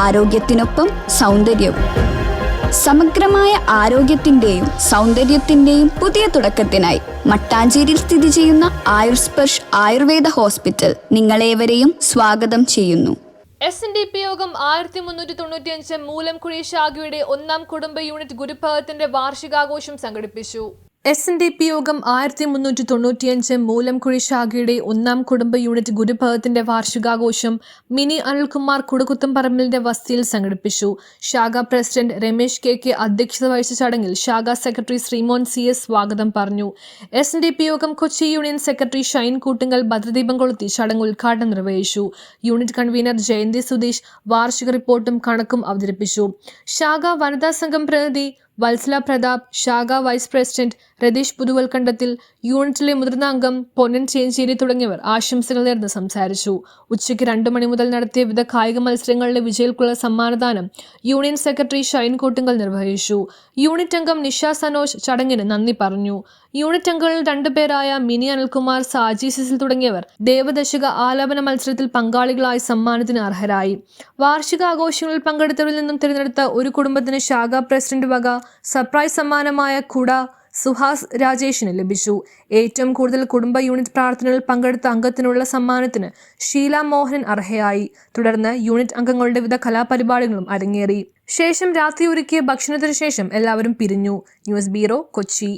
ആരോഗ്യത്തിനൊപ്പം സൗന്ദര്യവും. സമഗ്രമായ ആരോഗ്യത്തിന്റെയും സൗന്ദര്യത്തിന്റെയും പുതിയ തുടക്കത്തിനായി മട്ടാഞ്ചേരിയിൽ സ്ഥിതി ചെയ്യുന്ന ആയുർസ്പർശ് ആയുർവേദ ഹോസ്പിറ്റൽ നിങ്ങളേവരെയും സ്വാഗതം ചെയ്യുന്നു. SNDP യോഗം 1395 മൂലംകുഴി ശാഖയുടെ 1-ാം കുടുംബ യൂണിറ്റ് ഗുരുഭവത്തിന്റെ വാർഷികാഘോഷം സംഘടിപ്പിച്ചു. SNDP യോഗം 1395 മൂലംകുഴി ശാഖയുടെ 1-ാം കുടുംബ യൂണിറ്റ് ഗുരുഭവത്തിന്റെ വാർഷികാഘോഷം മിനി അനിൽകുമാർ കുടുകുത്തുംപറമ്പിലിന്റെ വസതിയിൽ സംഘടിപ്പിച്ചു. ശാഖാ പ്രസിഡന്റ് രമേശ് KK അധ്യക്ഷത വഹിച്ച ചടങ്ങിൽ ശാഖാ സെക്രട്ടറി ശ്രീമോൻ CS സ്വാഗതം പറഞ്ഞു. SNDP യോഗം കൊച്ചി യൂണിയൻ സെക്രട്ടറി ഷൈൻ കൂട്ടുങ്കൽ ഭദ്രദീപം കൊളുത്തി ചടങ്ങ് ഉദ്ഘാടനം നിർവഹിച്ചു. യൂണിറ്റ് കൺവീനർ ജയന്തി സുധീഷ് വാർഷിക റിപ്പോർട്ടും കണക്കും അവതരിപ്പിച്ചു. ശാഖാ വനിതാ സംഘം പ്രതിനിധി വത്സല പ്രതാപ്, ശാഖാ വൈസ് പ്രസിഡന്റ് രതീഷ് പുതുവൽക്കണ്ടത്തിൽ, യൂണിറ്റിലെ മുതിർന്ന അംഗം പൊന്നൻ ചേഞ്ചേരി തുടങ്ങിയവർ ആശംസകൾ നേർന്ന് സംസാരിച്ചു. ഉച്ചയ്ക്ക് 2 മണി മുതൽ നടത്തിയ വിവിധ കായിക മത്സരങ്ങളിലെ വിജയികൾക്കുള്ള സമ്മാനദാനം യൂണിയൻ സെക്രട്ടറി ഷൈൻ കൂട്ടുങ്കൽ നിർവഹിച്ചു. യൂണിറ്റ് അംഗം നിഷ സനോജ് ചടങ്ങിന് നന്ദി പറഞ്ഞു. യൂണിറ്റ് അംഗങ്ങളിൽ 2 പേരായ മിനി അനിൽകുമാർ, സാജി സിസിൽ തുടങ്ങിയവർ ദേവദശക ആലാപന മത്സരത്തിൽ പങ്കാളികളായി സമ്മാനത്തിന് അർഹരായി. വാർഷികാഘോഷങ്ങളിൽ പങ്കെടുത്തവരിൽ നിന്നും തിരഞ്ഞെടുത്ത ഒരു കുടുംബത്തിന് ശാഖാ പ്രസിഡന്റ് വക സർപ്രൈസ് സമ്മാനമായ കുട സുഹാസ് രാജേഷിന് ലഭിച്ചു. ഏറ്റവും കൂടുതൽ കുടുംബ യൂണിറ്റ് പ്രാർത്ഥനകളിൽ പങ്കെടുത്ത അംഗത്തിനുള്ള സമ്മാനത്തിന് ഷീല മോഹനൻ അർഹയായി. തുടർന്ന് യൂണിറ്റ് അംഗങ്ങളുടെ വിവിധ കലാപരിപാടികളും അരങ്ങേറി. ശേഷം രാത്രി ഒരുക്കിയ ഭക്ഷണത്തിനു ശേഷം എല്ലാവരും പിരിഞ്ഞു. News bureau, Kochi.